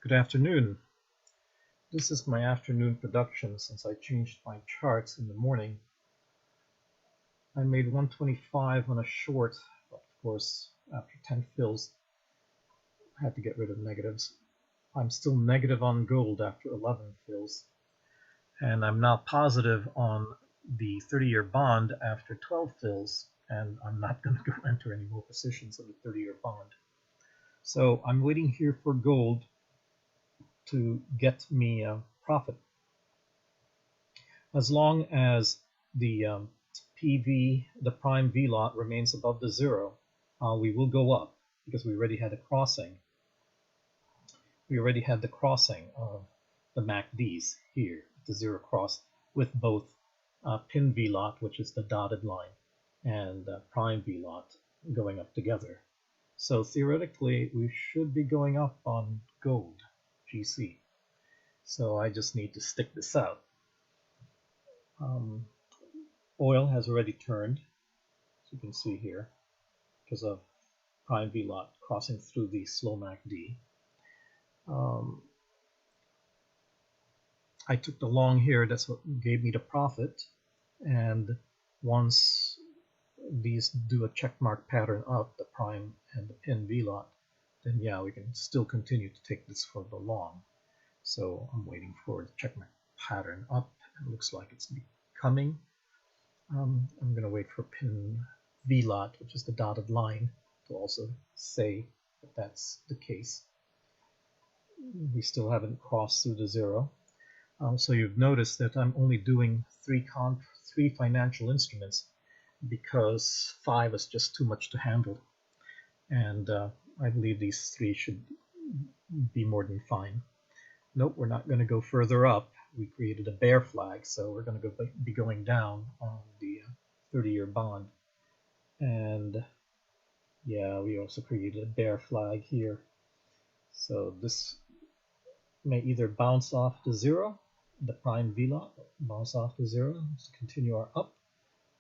Good afternoon. This is my afternoon production since I changed my charts in the morning. I made 125 on a short, but of course after 10 fills I had to get rid of negatives. I'm still negative on gold after 11 fills, and I'm now positive on the 30-year bond after 12 fills, and I'm not going to go enter any more positions on the 30-year bond. So I'm waiting here for gold to get me a profit. As long as the the prime V lot remains above the zero, we will go up because we already had a crossing. We already had the crossing of the MACDs here, the zero cross, with both pin V lot, which is the dotted line, and prime V lot going up together. So theoretically, we should be going up on gold, GC. So I just need to stick this out. Oil has already turned, as you can see here, because of prime V lot crossing through the slow MACD. I took the long here, that's what gave me the profit, and once these do a checkmark pattern up, the prime and the pin V lot, then yeah, we can still continue to take this for the long. So I'm waiting for the checkmark pattern up. It looks like it's coming. I'm going to wait for pin V lot, which is the dotted line, to also say that that's the case. We still haven't crossed through the zero. So you've noticed that I'm only doing three financial instruments because 5 is just too much to handle. And I believe these 3 should be more than fine. Nope, we're not going to go further up. We created a bear flag, so we're going to be going down on the 30-year bond. And yeah, we also created a bear flag here. So this may either bounce off to zero, the prime V lot, bounce off to zero to continue our up,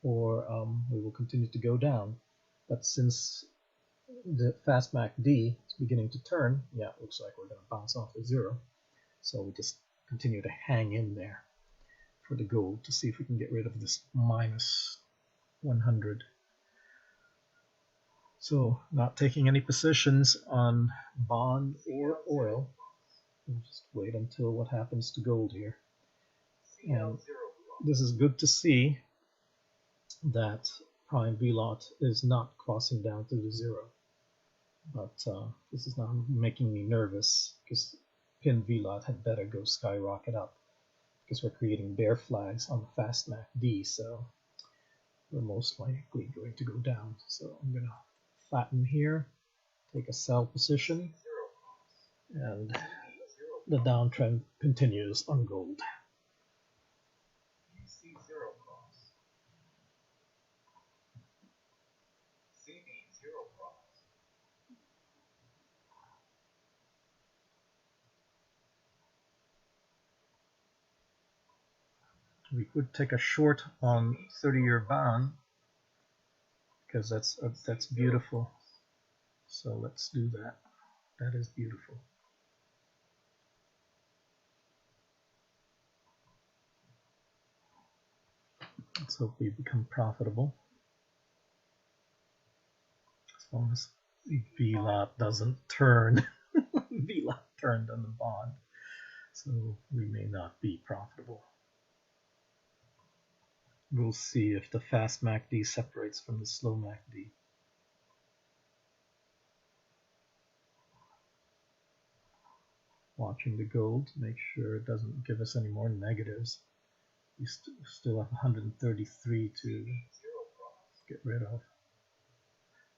or we will continue to go down. But since the fast MACD is beginning to turn, yeah, it looks like we're going to bounce off to zero. So we just continue to hang in there for the gold to see if we can get rid of this minus 100. So not taking any positions on bond or oil. We'll just wait until what happens to gold here. And this is good to see that prime V lot is not crossing down to the zero. But this is now making me nervous because pin V lot had better go skyrocket up because we're creating bear flags on the fast MACD, so we're most likely going to go down. So I'm going to flatten here, take a sell position, and the downtrend continues on gold. We could take a short on 30-year bond because that's beautiful. So let's do that. That is beautiful. Let's hope we become profitable. As long as the V lot doesn't turn. V lot turned on the bond, so we may not be profitable. We'll see if the fast MACD separates from the slow MACD. Watching the gold to make sure it doesn't give us any more negatives. We still have 133 to get rid of.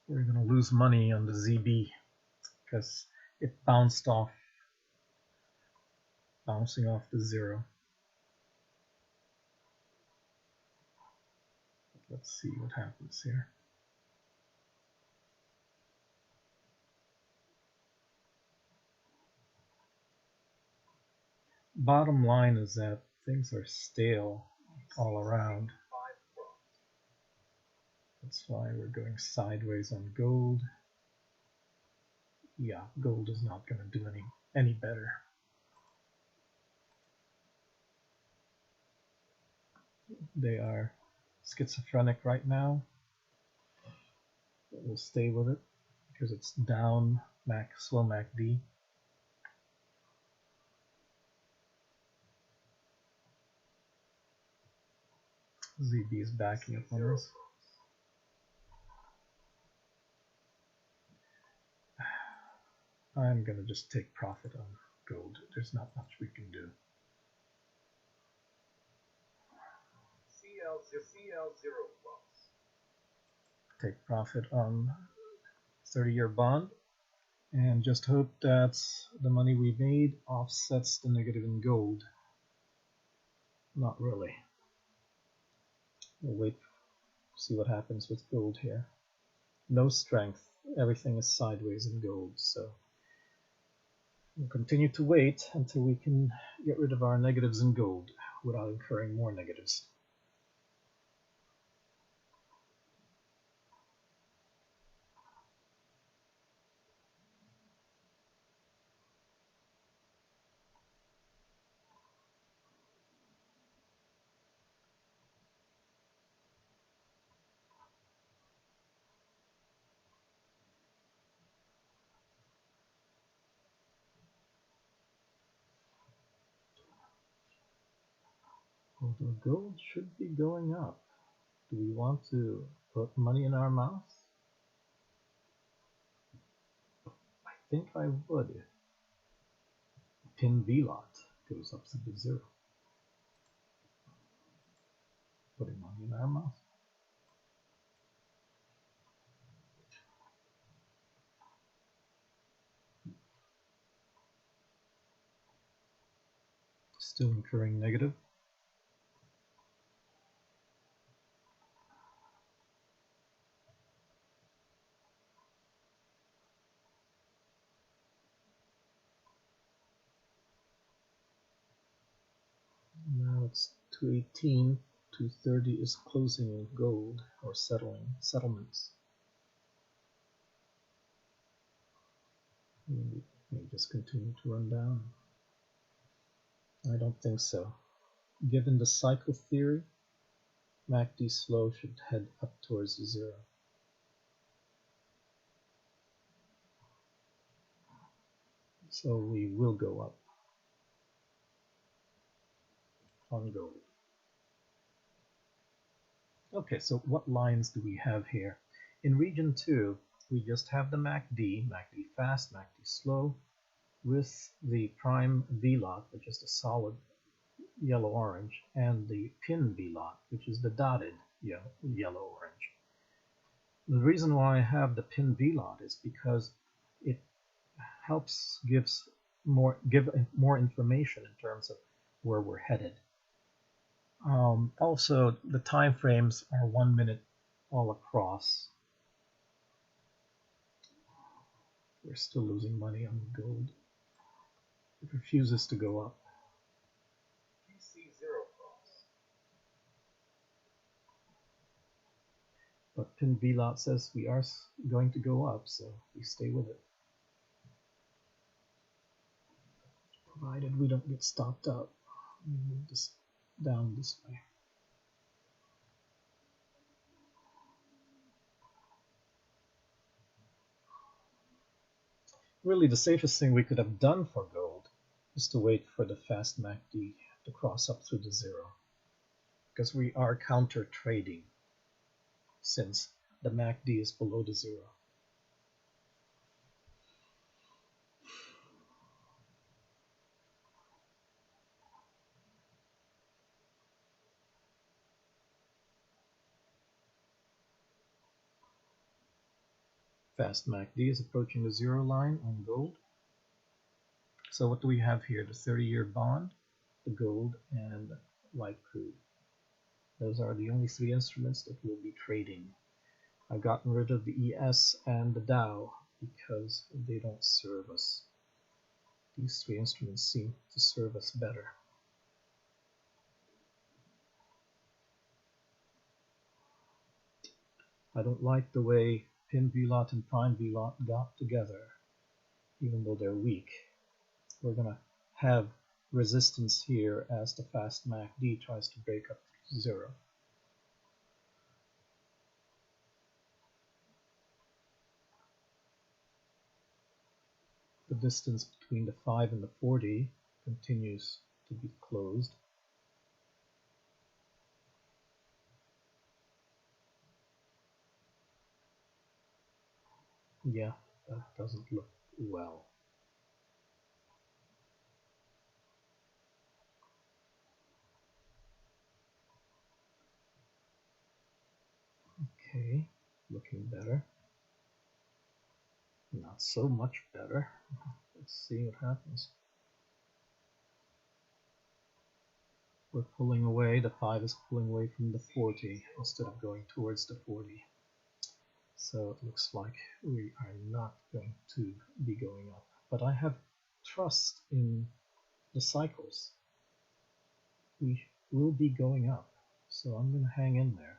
We're going to lose money on the ZB because it bounced off, bouncing off the zero. Let's see what happens here. Bottom line is that things are stale all around. That's why we're going sideways on gold. Yeah, gold is not going to do any better. They are schizophrenic right now. We'll stay with it because it's down slow MACD. ZB is backing up on this. I'm gonna just take profit on gold. There's not much we can do. CL0 take profit on 30-year bond and just hope that the money we made offsets the negative in gold. Not really. We'll wait, see what happens with gold here. No strength. Everything is sideways in gold, so we'll continue to wait until we can get rid of our negatives in gold without incurring more negatives. Although gold should be going up. Do we want to put money in our mouth? I think I would. Pin VLOT goes up to the 0. Putting money in our mouth. Still incurring negative. Now it's 218, 230 is closing in gold or settlements. We may just continue to run down. I don't think so. Given the cycle theory, MACD slow should head up towards 0. So we will go up on gold. Okay, so what lines do we have here? In region 2, we just have the MACD, MACD fast, MACD slow, with the prime VLOT, which is the solid yellow-orange, and the pin VLOT, which is the dotted yellow-orange. The reason why I have the pin VLOT is because it helps give more information in terms of where we're headed. Also, the time frames are 1 minute all across. We're still losing money on gold. It refuses to go up. But pin VLOT says we are going to go up, so we stay with it. Provided we don't get stopped out. Move this down this way. Really, the safest thing we could have done for gold is to wait for the fast MACD to cross up through the 0, because we are counter trading since the MACD is below the 0. Fast MACD is approaching the 0 line on gold. So what do we have here? The 30-year bond, the gold, and light crude. Those are the only 3 instruments that we'll be trading. I've gotten rid of the ES and the Dow because they don't serve us. These 3 instruments seem to serve us better. I don't like the way pin VLOT and prime VLOT got together, even though they're weak. we're going to have resistance here as the fast MACD tries to break up to 0. The distance between the 5 and the 40 continues to be closed. Yeah, that doesn't look well. Okay, looking better. Not so much better. Let's see what happens. We're pulling away, the 5 is pulling away from the 40 instead of going towards the 40. So it looks like we are not going to be going up. But I have trust in the cycles. We will be going up. So I'm going to hang in there.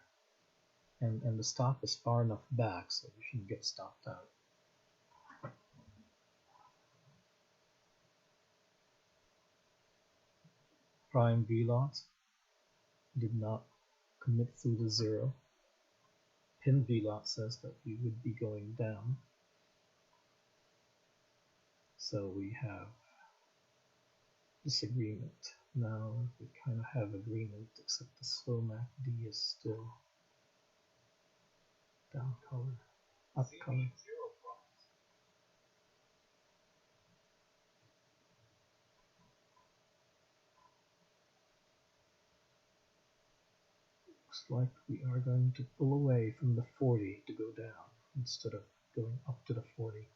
And the stop is far enough back so we shouldn't get stopped out. Prime VLOT did not commit through the 0. Pin VLOT says that we would be going down. So we have disagreement. Now we kind of have agreement, except the slow MACD is still down color, up color. Looks like we are going to pull away from the 40 to go down instead of going up to the 40.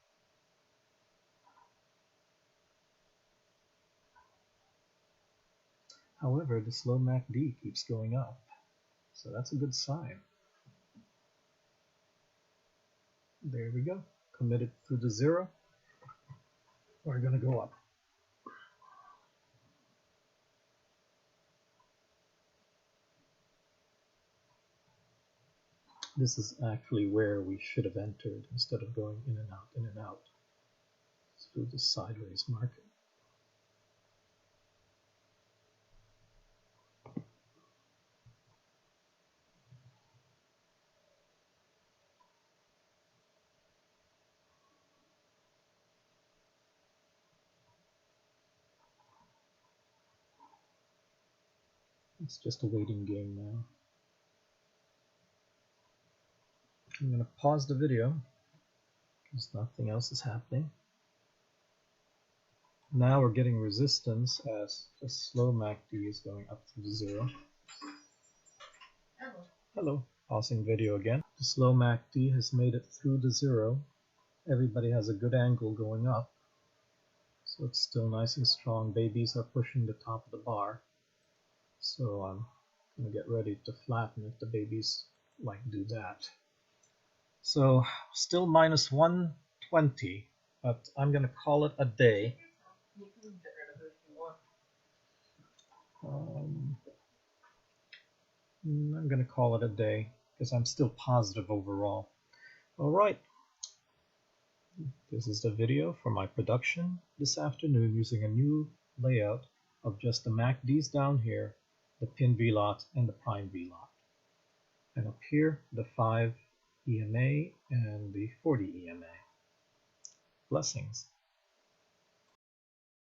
However, the slow MACD keeps going up, so that's a good sign. There we go, committed through the 0. We're going to go up. This is actually where we should have entered instead of going in and out through the sideways market. It's just a waiting game now. I'm going to pause the video because nothing else is happening. Now we're getting resistance as the slow MACD is going up to 0. Hello. Pausing video again. The slow MACD has made it through the 0. Everybody has a good angle going up. So it's still nice and strong. Babies are pushing the top of the bar. So I'm going to get ready to flatten if the babies do that. So still minus 120, but I'm going to call it a day. You can get rid of it if you want. I'm going to call it a day because I'm still positive overall. Alright, this is the video for my production this afternoon using a new layout of just the MACDs down here, the pin VLOT and the prime VLOT. And up here, the 5 EMA and the 40 EMA. Blessings.